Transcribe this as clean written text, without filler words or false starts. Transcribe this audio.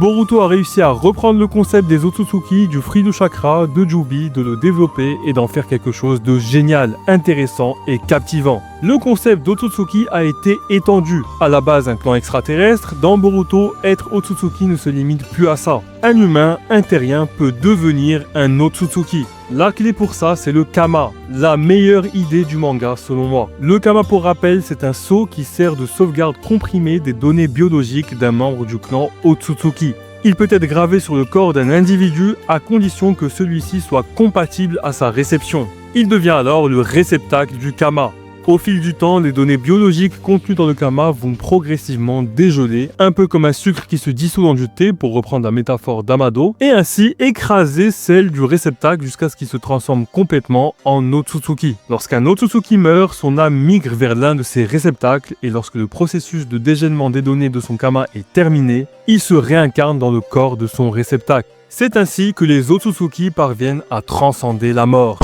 Boruto a réussi à reprendre le concept des Otsutsuki, du fruit du chakra, de Jubi, de le développer et d'en faire quelque chose de génial, intéressant et captivant. Le concept d'Otsutsuki a été étendu. À la base un clan extraterrestre, dans Boruto, être Otsutsuki ne se limite plus à ça. Un humain, un terrien, peut devenir un Otsutsuki. La clé pour ça, c'est le Kama, la meilleure idée du manga selon moi. Le Kama, pour rappel, c'est un sceau qui sert de sauvegarde comprimée des données biologiques d'un membre du clan Otsutsuki. Il peut être gravé sur le corps d'un individu à condition que celui-ci soit compatible à sa réception. Il devient alors le réceptacle du Kama. Au fil du temps, les données biologiques contenues dans le Kama vont progressivement dégeler, un peu comme un sucre qui se dissout dans du thé, pour reprendre la métaphore d'Amado, et ainsi écraser celle du réceptacle jusqu'à ce qu'il se transforme complètement en Otsutsuki. Lorsqu'un Otsutsuki meurt, son âme migre vers l'un de ses réceptacles, et lorsque le processus de dégèlement des données de son Kama est terminé, il se réincarne dans le corps de son réceptacle. C'est ainsi que les Otsutsuki parviennent à transcender la mort.